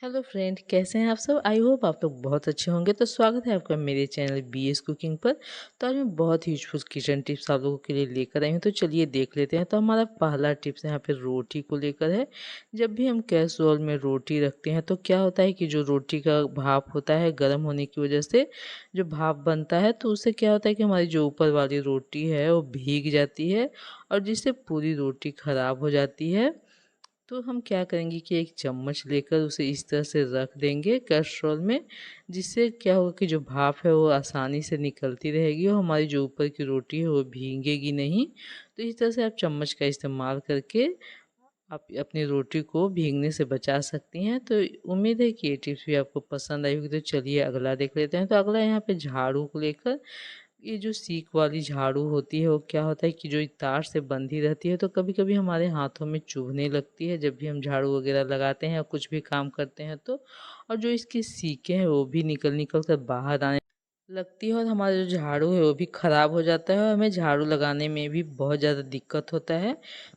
Hello friend, कैसे हैं आप सब। आई होप आप लोग बहुत अच्छे होंगे। तो स्वागत है आपका मेरे चैनल BS कुकिंग पर। तो आज मैं बहुत ही यूजफुल किचन टिप्स आप लोगों के लिए लेकर आई हूँ। तो चलिए देख लेते हैं। तो हमारा पहला टिप्स यहाँ पे रोटी को लेकर है। जब भी हम कैसरोल में रोटी रखते हैं तो क्या होता है कि जो रोटी का भाप होता है गर्म होने की वजह से जो भाप बनता है, तो उससे क्या होता है कि हमारी जो ऊपर वाली रोटी है वो भीग जाती है और जिससे पूरी रोटी ख़राब हो जाती है। तो हम क्या करेंगे कि एक चम्मच लेकर उसे इस तरह से रख देंगे कैस्ट्रॉल में, जिससे क्या होगा कि जो भाप है वो आसानी से निकलती रहेगी और हमारी जो ऊपर की रोटी है वो भीगेगी नहीं। तो इस तरह से आप चम्मच का इस्तेमाल करके आप अपनी रोटी को भीगने से बचा सकती हैं। तो उम्मीद है कि ये टिप्स भी आपको पसंद आई होगी। तो चलिए अगला देख लेते हैं। तो अगला यहाँ पे झाड़ू को लेकर, ये जो सीक वाली झाड़ू होती है वो क्या होता है कि जो तार से बंधी रहती है, तो कभी कभी हमारे हाथों में चुभने लगती है जब भी हम झाड़ू वगैरह लगाते हैं या कुछ भी काम करते हैं तो। और जो इसकी सीकें हैं वो भी निकल निकल कर बाहर आने लगती है और हमारा जो झाड़ू है वो भी ख़राब हो जाता है और हमें झाड़ू लगाने में भी बहुत ज़्यादा दिक्कत होता है।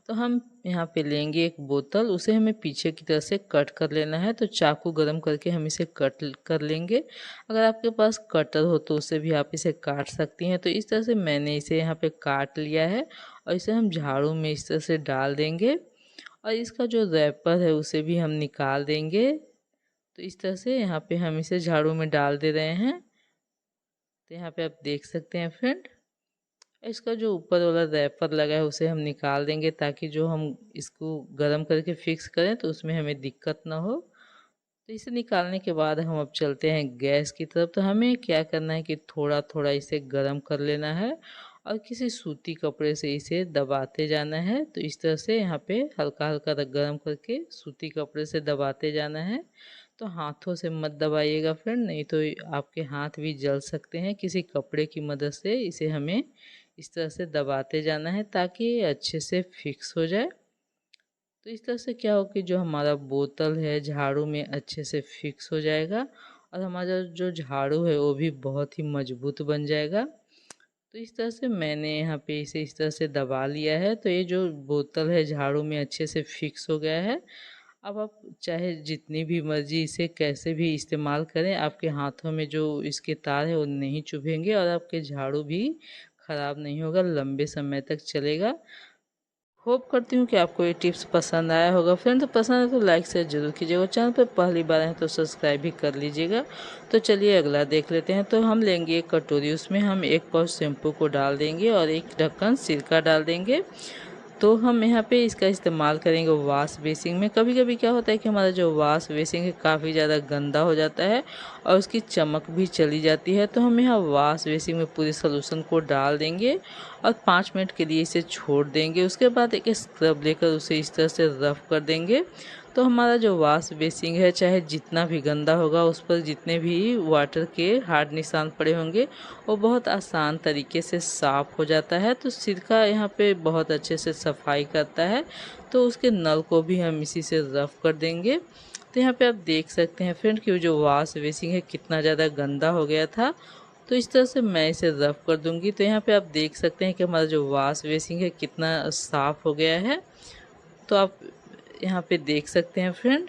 तो हम यहाँ पे लेंगे एक बोतल, उसे हमें पीछे की तरफ से कट कर लेना है। तो चाकू गरम करके हम इसे कट कर लेंगे। अगर आपके पास कटर हो तो उसे भी आप इसे काट सकती हैं। तो इस तरह से मैंने इसे यहाँ पे काट लिया है और इसे हम झाड़ू में इस तरह से डाल देंगे और इसका जो रैपर है उसे भी हम निकाल देंगे। तो इस तरह से यहाँ पे हम इसे झाड़ू में डाल दे रहे हैं। तो यहाँ पे आप देख सकते हैं फ्रेंड, इसका जो ऊपर वाला रैपर लगा है उसे हम निकाल देंगे ताकि जो हम इसको गर्म करके फिक्स करें तो उसमें हमें दिक्कत ना हो। तो इसे निकालने के बाद हम अब चलते हैं गैस की तरफ। तो हमें क्या करना है कि थोड़ा थोड़ा इसे गर्म कर लेना है और किसी सूती कपड़े से इसे दबाते जाना है। तो इस तरह से यहाँ पे हल्का हल्का गर्म करके सूती कपड़े से दबाते जाना है। तो हाथों से मत दबाइएगा फ्रेंड, नहीं तो आपके हाथ भी जल सकते हैं। किसी कपड़े की मदद से इसे हमें इस तरह से दबाते जाना है ताकि ये अच्छे से फिक्स हो जाए। तो इस तरह से क्या हो कि जो हमारा बोतल है झाड़ू में अच्छे से फिक्स हो जाएगा और हमारा जो झाड़ू है वो भी बहुत ही मजबूत बन जाएगा। तो इस तरह से मैंने यहाँ पे इसे इस तरह से दबा लिया है। तो ये जो बोतल है झाड़ू में अच्छे से फिक्स हो गया है। अब आप चाहे जितनी भी मर्जी इसे कैसे भी इस्तेमाल करें, आपके हाथों में जो इसके तार है वो नहीं चुभेंगे और आपके झाड़ू भी ख़राब नहीं होगा, लंबे समय तक चलेगा। होप करती हूँ कि आपको ये टिप्स पसंद आया होगा फ्रेंड। तो पसंद है तो लाइक शेयर जरूर कीजिएगा। चैनल पर पहली बार है तो सब्सक्राइब भी कर लीजिएगा। तो चलिए अगला देख लेते हैं। तो हम लेंगे एक कटोरी, उसमें हम 1 पाउच शैम्पू को डाल देंगे और एक ढक्कन सिरका डाल देंगे। तो हम यहाँ पे इसका इस्तेमाल करेंगे वॉश बेसिन में। कभी कभी क्या होता है कि हमारा जो वॉश बेसिन है काफ़ी ज़्यादा गंदा हो जाता है और उसकी चमक भी चली जाती है। तो हम यहाँ वॉश बेसिन में पूरे सलूशन को डाल देंगे और 5 मिनट के लिए इसे छोड़ देंगे। उसके बाद एक स्क्रब लेकर उसे इस तरह से रफ कर देंगे। तो हमारा जो वॉश बेसिन है चाहे जितना भी गंदा होगा, उस पर जितने भी वाटर के हार्ड निशान पड़े होंगे वो बहुत आसान तरीके से साफ़ हो जाता है। तो सिरका यहाँ पे बहुत अच्छे से सफाई करता है। तो उसके नल को भी हम इसी से रफ कर देंगे। तो यहाँ पे आप देख सकते हैं फ्रेंड कि जो वॉश बेसिन है कितना ज़्यादा गंदा हो गया था। तो इस तरह से मैं इसे रफ कर दूंगी। तो यहाँ पे आप देख सकते हैं कि हमारा जो वॉश बेसिन है कितना साफ़ हो गया है। तो आप यहाँ पे देख सकते हैं फ्रेंड।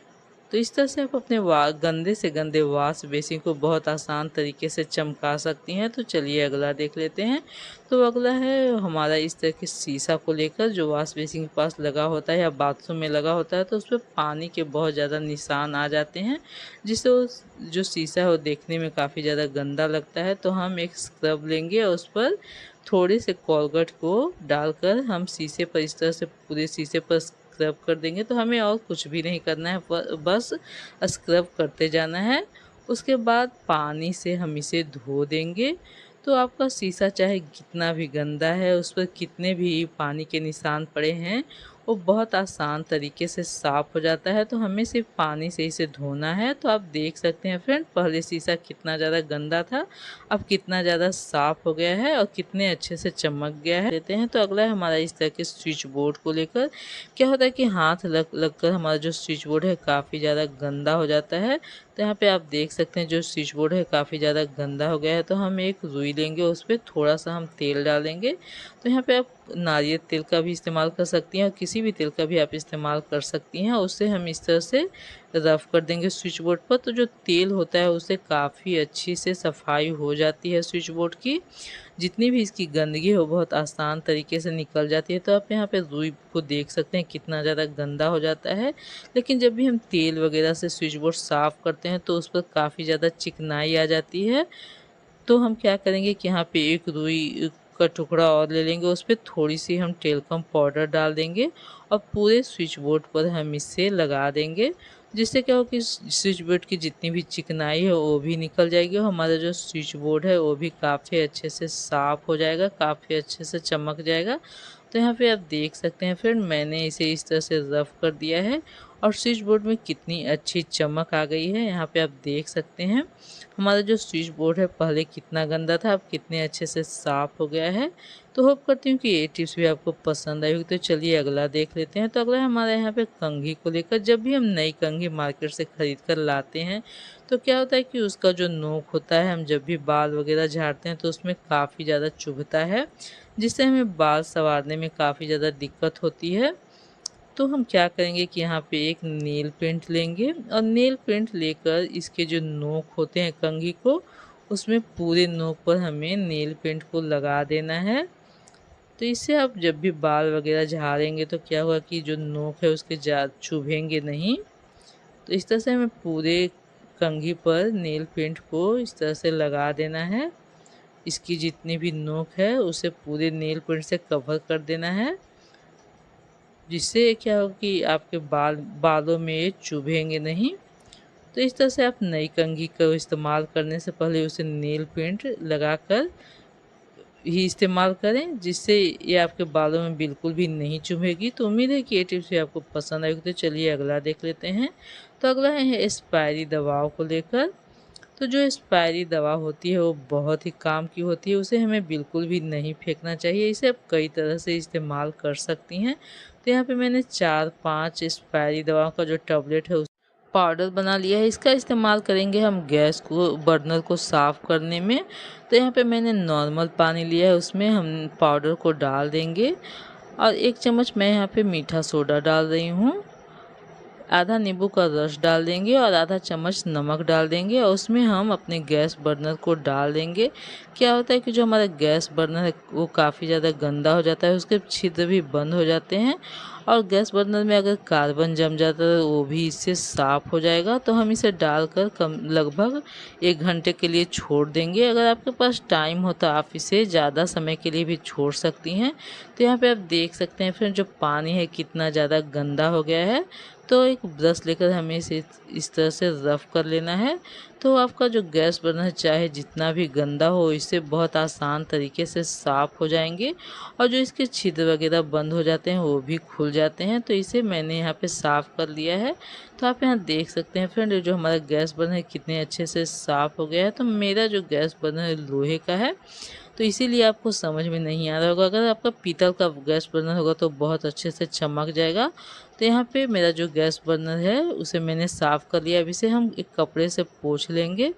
तो इस तरह से आप अपने गंदे से गंदे वॉश बेसिन को बहुत आसान तरीके से चमका सकती हैं। तो चलिए अगला देख लेते हैं। तो अगला है हमारा इस तरह के शीशा को लेकर, जो वॉश बेसिन के पास लगा होता है या बाथरूम में लगा होता है तो उस पर पानी के बहुत ज़्यादा निशान आ जाते हैं, जिससे जो शीशा है वो देखने में काफ़ी ज़्यादा गंदा लगता है। तो हम एक स्क्रब लेंगे और उस पर थोड़े से कोलगेट को डालकर हम शीशे पर इस तरह से पूरे शीशे पर स्क्रब कर देंगे। तो हमें और कुछ भी नहीं करना है, बस स्क्रब करते जाना है। उसके बाद पानी से हम इसे धो देंगे। तो आपका शीशा चाहे कितना भी गंदा है, उस पर कितने भी पानी के निशान पड़े हैं, वो बहुत आसान तरीके से साफ़ हो जाता है। तो हमें सिर्फ पानी से इसे धोना है। तो आप देख सकते हैं फ्रेंड, पहले शीशा कितना ज़्यादा गंदा था, अब कितना ज़्यादा साफ़ हो गया है और कितने अच्छे से चमक गया है। देते हैं। तो अगला है हमारा इस तरह के स्विच बोर्ड को लेकर। क्या होता है कि हाथ लग कर हमारा जो स्विच बोर्ड है काफ़ी ज़्यादा गंदा हो जाता है। तो यहाँ पे आप देख सकते हैं जो स्विच बोर्ड है काफ़ी ज़्यादा गंदा हो गया है। तो हम एक रुई लेंगे, उस पर थोड़ा सा हम तेल डालेंगे। तो यहाँ पे आप नारियल तेल का भी इस्तेमाल कर सकती हैं और किसी भी तेल का भी आप इस्तेमाल कर सकती हैं। उससे हम इस तरह से रफ़ कर देंगे स्विच बोर्ड पर, तो जो तेल होता है उससे काफ़ी अच्छी से सफाई हो जाती है स्विच बोर्ड की। जितनी भी इसकी गंदगी हो बहुत आसान तरीके से निकल जाती है। तो आप यहाँ पे रुई को देख सकते हैं कितना ज़्यादा गंदा हो जाता है, लेकिन जब भी हम तेल वगैरह से स्विच बोर्ड साफ़ करते हैं तो उस पर काफ़ी ज़्यादा चिकनाई आ जाती है। तो हम क्या करेंगे कि यहाँ पे एक रुई का टुकड़ा और ले लेंगे, उस पर थोड़ी सी हम टेल्कम पाउडर डाल देंगे और पूरे स्विच बोर्ड पर हम इसे लगा देंगे, जिससे क्या हो कि स्विच बोर्ड की जितनी भी चिकनाई है वो भी निकल जाएगी और हमारा जो स्विच बोर्ड है वो भी काफ़ी अच्छे से साफ़ हो जाएगा, काफ़ी अच्छे से चमक जाएगा। तो यहाँ पे आप देख सकते हैं फ्रेंड, मैंने इसे इस तरह से रफ़ कर दिया है और स्विच बोर्ड में कितनी अच्छी चमक आ गई है। यहाँ पे आप देख सकते हैं हमारा जो स्विच बोर्ड है पहले कितना गंदा था, अब कितने अच्छे से साफ़ हो गया है। तो होप करती हूँ कि ये टिप्स भी आपको पसंद आई होगी। तो चलिए अगला देख लेते हैं। तो अगला है हमारे यहाँ पे कंघी को लेकर। जब भी हम नई कंघी मार्केट से ख़रीद कर लाते हैं तो क्या होता है कि उसका जो नोक होता है, हम जब भी बाल वगैरह झाड़ते हैं तो उसमें काफ़ी ज़्यादा चुभता है, जिससे हमें बाल संवारने में काफ़ी ज़्यादा दिक्कत होती है। तो हम क्या करेंगे कि यहाँ पे एक नेल पेंट लेंगे और नेल पेंट लेकर इसके जो नोक होते हैं कंघी को, उसमें पूरे नोक पर हमें नेल पेंट को लगा देना है। तो इससे आप जब भी बाल वगैरह झाड़ेंगे तो क्या होगा कि जो नोक है उसके चुभेंगे नहीं। तो इस तरह से हमें पूरे कंघी पर नेल पेंट को इस तरह से लगा देना है। इसकी जितनी भी नोक है उसे पूरे नेल पेंट से कवर कर देना है, जिससे क्या होगा कि आपके बालों में ये चुभेंगे नहीं। तो इस तरह से आप नई कंघी का इस्तेमाल करने से पहले उसे नेल पेंट लगाकर ही इस्तेमाल करें, जिससे ये आपके बालों में बिल्कुल भी नहीं चुभेगी। तो उम्मीद है कि ये टिप्स भी आपको पसंद आएगी। तो चलिए अगला देख लेते हैं। तो अगला है एक्सपायरी दवाओं को लेकर। तो जो एक्सपायरी दवा होती है वो बहुत ही काम की होती है, उसे हमें बिल्कुल भी नहीं फेंकना चाहिए। इसे आप कई तरह से इस्तेमाल कर सकती हैं। तो यहाँ पे मैंने 4-5 एक्सपायरी दवाओं का जो टैबलेट है पाउडर बना लिया है। इसका इस्तेमाल करेंगे हम गैस को, बर्नर को साफ़ करने में। तो यहाँ पे मैंने नॉर्मल पानी लिया है, उसमें हम पाउडर को डाल देंगे और 1 चम्मच मैं यहाँ पे मीठा सोडा डाल रही हूँ। आधा नींबू का रस डाल देंगे और आधा चम्मच नमक डाल देंगे और उसमें हम अपने गैस बर्नर को डाल देंगे। क्या होता है कि जो हमारा गैस बर्नर है वो काफ़ी ज़्यादा गंदा हो जाता है, उसके छिद्र भी बंद हो जाते हैं और गैस बर्नर में अगर कार्बन जम जाता है वो भी इससे साफ़ हो जाएगा। तो हम इसे डालकर लगभग 1 घंटे के लिए छोड़ देंगे। अगर आपके पास टाइम हो तो आप इसे ज़्यादा समय के लिए भी छोड़ सकती हैं। तो यहाँ पे आप देख सकते हैं फिर जो पानी है कितना ज़्यादा गंदा हो गया है। तो एक ब्रश लेकर हमें इसे इस तरह से रफ़ कर लेना है। तो आपका जो गैस बर्नर चाहे जितना भी गंदा हो, इससे बहुत आसान तरीके से साफ़ हो जाएंगे और जो इसके छिद्र वगैरह बंद हो जाते हैं वो भी खुल जाते हैं। तो इसे मैंने यहाँ पे साफ़ कर लिया है। तो आप यहाँ देख सकते हैं फ्रेंड, जो हमारा गैस बर्नर कितने अच्छे से साफ़ हो गया है। तो मेरा जो गैस बर्नर लोहे का है तो इसीलिए आपको समझ में नहीं आ रहा होगा। अगर आपका पीतल का गैस बर्नर होगा तो बहुत अच्छे से चमक जाएगा। तो यहाँ पे मेरा जो गैस बर्नर है उसे मैंने साफ़ कर लिया। अब इसे हम एक कपड़े से पोंछ लेंगे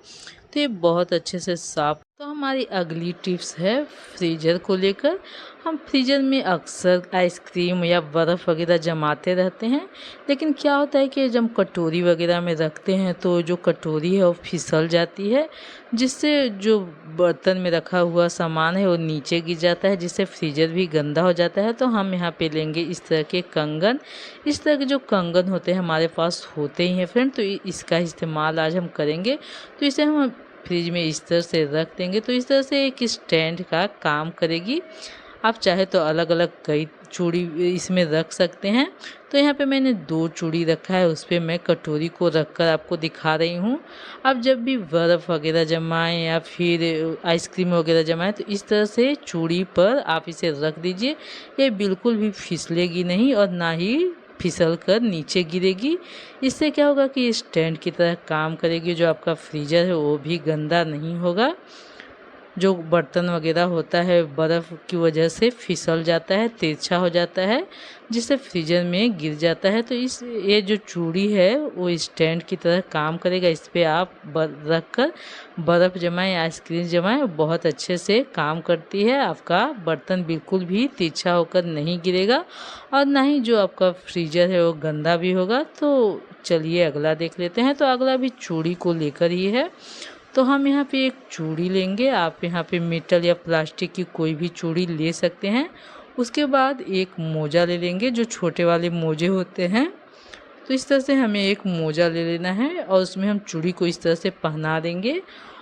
तो ये बहुत अच्छे से साफ़। तो हमारी अगली टिप्स है फ्रीजर को लेकर। हम फ्रीजर में अक्सर आइसक्रीम या बर्फ़ वगैरह जमाते रहते हैं, लेकिन क्या होता है कि जब हम कटोरी वगैरह में रखते हैं तो जो कटोरी है वो फिसल जाती है, जिससे जो बर्तन में रखा हुआ सामान है वो नीचे गिर जाता है, जिससे फ्रीजर भी गंदा हो जाता है। तो हम यहाँ पे लेंगे इस तरह के कंगन। इस तरह के जो कंगन होते हैं हमारे पास होते ही हैं फ्रेंड, तो इसका इस्तेमाल आज हम करेंगे। तो इसे हम फ्रिज में इस तरह से रख देंगे। तो इस तरह से एक स्टैंड का काम करेगी। आप चाहे तो अलग अलग कई चूड़ी इसमें रख सकते हैं। तो यहाँ पे मैंने 2 चूड़ी रखा है, उस पर मैं कटोरी को रखकर आपको दिखा रही हूँ। आप जब भी बर्फ़ वगैरह जमाएं या फिर आइसक्रीम वगैरह जमाएं तो इस तरह से चूड़ी पर आप इसे रख दीजिए। ये बिल्कुल भी फिसलेगी नहीं और ना ही फिसल कर नीचे गिरेगी। इससे क्या होगा कि स्टैंड की तरह काम करेगी, जो आपका फ्रीजर है वो भी गंदा नहीं होगा। जो बर्तन वगैरह होता है बर्फ़ की वजह से फिसल जाता है, तिरछा हो जाता है, जिससे फ्रीजर में गिर जाता है। तो ये जो चूड़ी है वो स्टैंड की तरह काम करेगा। इस पे आप रख कर बर्फ़ जमाएं, आइसक्रीम जमाएं, बहुत अच्छे से काम करती है। आपका बर्तन बिल्कुल भी तिरछा होकर नहीं गिरेगा और ना ही जो आपका फ्रीजर है वो गंदा भी होगा। तो चलिए अगला देख लेते हैं। तो अगला भी चूड़ी को लेकर ही है। तो हम यहाँ पे एक चूड़ी लेंगे। आप यहाँ पे मेटल या प्लास्टिक की कोई भी चूड़ी ले सकते हैं। उसके बाद एक मोजा ले लेंगे, जो छोटे वाले मोजे होते हैं। तो इस तरह से हमें एक मोजा ले लेना है और उसमें हम चूड़ी को इस तरह से पहना देंगे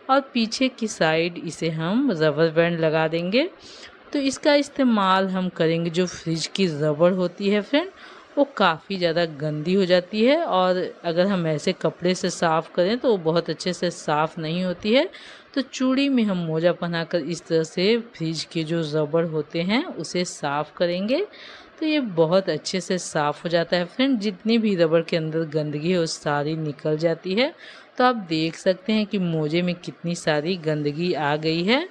और पीछे की साइड इसे हम रबर बैंड लगा देंगे। तो इसका इस्तेमाल हम करेंगे, जो फ्रिज की रबड़ होती है फ्रेंड, वो काफ़ी ज़्यादा गंदी हो जाती है और अगर हम ऐसे कपड़े से साफ़ करें तो वो बहुत अच्छे से साफ़ नहीं होती है। तो चूड़ी में हम मोजा पहनाकर इस तरह से फ्रिज के जो रबड़ होते हैं उसे साफ़ करेंगे। तो ये बहुत अच्छे से साफ़ हो जाता है फ्रेंड। जितनी भी रबड़ के अंदर गंदगी है वो सारी निकल जाती है। तो आप देख सकते हैं कि मोजे में कितनी सारी गंदगी आ गई है।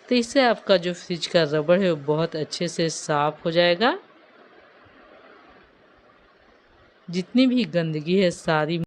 तो इससे आपका जो फ्रिज का रबड़ है वो बहुत अच्छे से साफ़ हो जाएगा। जितनी भी गंदगी है सारी